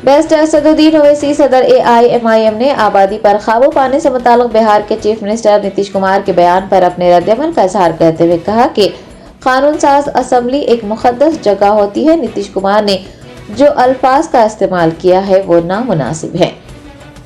Best Asaduddin Owaisi सदर AIMIM ने आबादी पर काबू पाने से मुताल्लिक बिहार के चीफ मिनिस्टर नीतीश कुमार के बयान पर अपने रद्दअमल का इजहार करते हुए कहा कि कानून साज असम्बली एक मुकद्दस जगह होती है। नीतीश कुमार ने जो अल्फाज का इस्तेमाल किया है वो नामुनासिब है।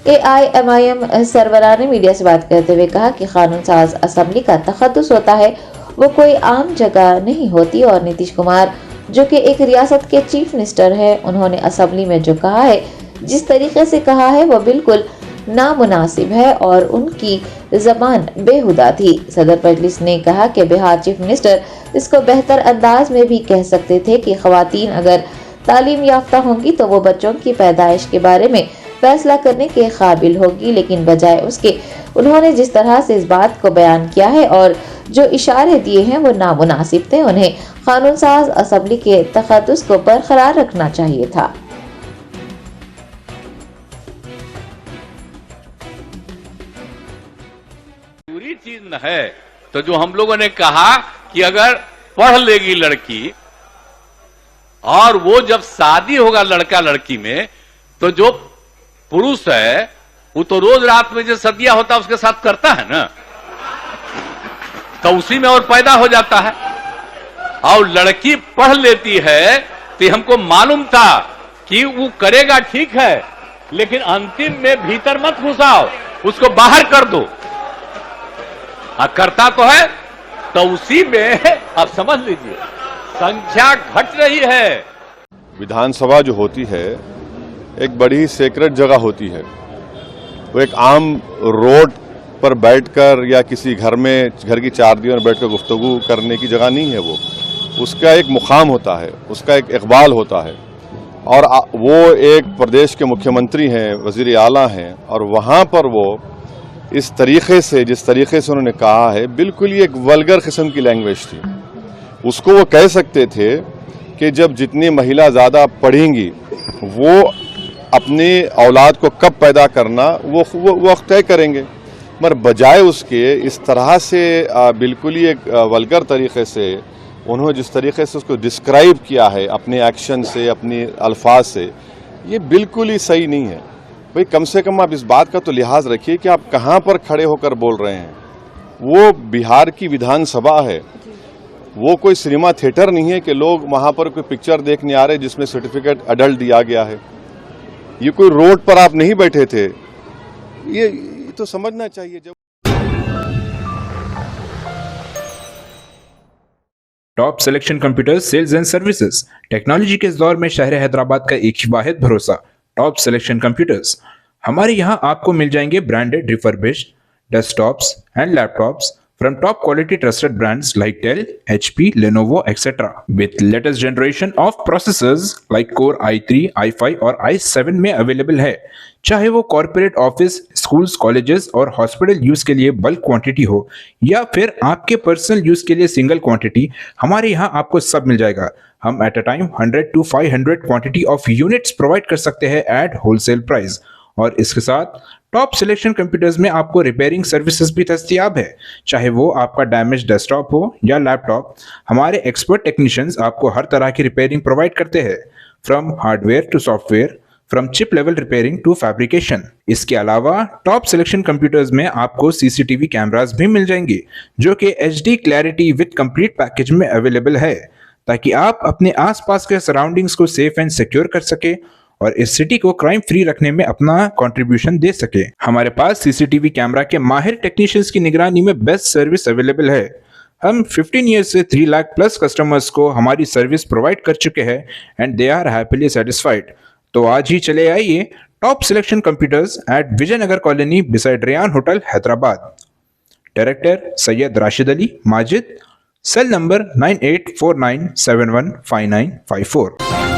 AIMIM सरबराह ने मीडिया से बात करते हुए कहा कि कानून साज असम्बली का तखद्दुस होता है, वो कोई आम जगह नहीं होती और नीतीश कुमार जो कि एक रियासत के चीफ मिनिस्टर है, उन्होंने असम्बली में जो कहा है, जिस तरीके से कहा है वो बिल्कुल नामुनासिब है और उनकी जबान बेहुदा थी। सदर मजलिस ने कहा कि बिहार चीफ मिनिस्टर इसको बेहतर अंदाज में भी कह सकते थे कि खवातीन अगर तालीम याफ्ता होंगी तो वो बच्चों की पैदाइश के बारे में फैसला करने के काबिल होगी, लेकिन बजाय उसके उन्होंने जिस तरह से इस बात को बयान किया है और जो इशारे दिए हैं वो नामुनासिब थे। उन्हें कानून साज असम्बली के तखद्दुस को बरकरार रखना चाहिए था। पूरी चीज न है तो जो हम लोगों ने कहा कि अगर पढ़ लेगी लड़की और वो जब शादी होगा लड़का लड़की में तो जो पुरुष है वो तो रोज रात में जो सदिया होता है उसके साथ करता है ना, तो उसी में और पैदा हो जाता है। और लड़की पढ़ लेती है तो हमको मालूम था कि वो करेगा ठीक है, लेकिन अंतिम में भीतर मत घुसाओ, उसको बाहर कर दो। करता तो है, तो उसी में आप समझ लीजिए संख्या घट रही है। विधानसभा जो होती है एक बड़ी सेक्रेट जगह होती है। वो एक आम रोड पर बैठकर या किसी घर की चार दीवार में बैठकर गुफ्तगू करने की जगह नहीं है। वो उसका एक मुकाम होता है, उसका एक इकबाल होता है। और वो एक प्रदेश के मुख्यमंत्री हैं, वजीर आला हैं, और वहाँ पर वो इस तरीके से जिस तरीके से उन्होंने कहा है बिल्कुल ही एक वल्गर किस्म की लैंग्वेज थी। उसको वो कह सकते थे कि जब जितनी महिला ज़्यादा पढ़ेंगी वो अपनी औलाद को कब पैदा करना वो वक्त तय करेंगे, मगर बजाय उसके इस तरह से बिल्कुल ही एक वल्गर तरीके से उन्होंने जिस तरीके से उसको डिस्क्राइब किया है अपने एक्शन से, अपनी अल्फाज से, ये बिल्कुल ही सही नहीं है। भाई कम से कम आप इस बात का तो लिहाज रखिए कि आप कहाँ पर खड़े होकर बोल रहे हैं। वो बिहार की विधानसभा है, वो कोई सिनेमा थिएटर नहीं है कि लोग वहाँ पर कोई पिक्चर देखने आ रहे जिसमें सर्टिफिकेट अडल्ट दिया गया है। ये कोई रोड पर आप नहीं बैठे थे, ये तो समझना चाहिए। जब top selection computers sales and services technology के इस दौर में शहर हैदराबाद का एक ही वाहिद भरोसा टॉप सिलेक्शन कंप्यूटर्स। हमारे यहाँ आपको मिल जाएंगे branded refurbished desktops and laptops from top quality trusted brands like Dell, HP, Lenovo, etc. with latest generation of processors like Core i3, i5 और i7 में अवेलेबल है। चाहे वो कॉर्पोरेट ऑफिस, स्कूल्स, कॉलेजेस और हॉस्पिटल यूज के लिए bulk quantity हो या फिर आपके पर्सनल यूज के लिए सिंगल क्वांटिटी, हमारे यहाँ आपको सब मिल जाएगा। हम at a time 100 to 500 quantity of units provide कर सकते हैं एट होलसेल प्राइस। और इसके साथ टॉप सिलेक्शन कंप्यूटर्स में आपको रिपेयरिंग सर्विसेज भी दस्तयाब है। चाहे वो आपका डैमेज डेस्कटॉप हो या लैपटॉप, हमारे एक्सपर्ट टेक्नीशियंस आपको हर तरह की रिपेयरिंग प्रोवाइड करते हैं, from hardware to software, from chip level repairing to fabrication. इसके अलावा टॉप सिलेक्शन कंप्यूटर्स में आपको CCTV कैमरास भी मिल जाएंगे जो कि HD clarity with complete package में अवेलेबल है, ताकि आप अपने आसपास के सराउंडिंग्स को सेफ एंड सिक्योर कर सके और इस सिटी को क्राइम फ्री रखने में अपना कंट्रीब्यूशन दे सके। हमारे पास CCTV कैमरा के माहिर टेक्नीशियंस की निगरानी में बेस्ट सर्विस अवेलेबल है। हम 15 ईयर्स से 3 लाख प्लस कस्टमर्स को हमारी सर्विस प्रोवाइड कर चुके हैं and they are happily satisfied. तो आज ही चले आइए top selection computers at Vijayanagar colony beside Rayan hotel Hyderabad. Director Syed Rashid Ali Majid, cell number 9849715954।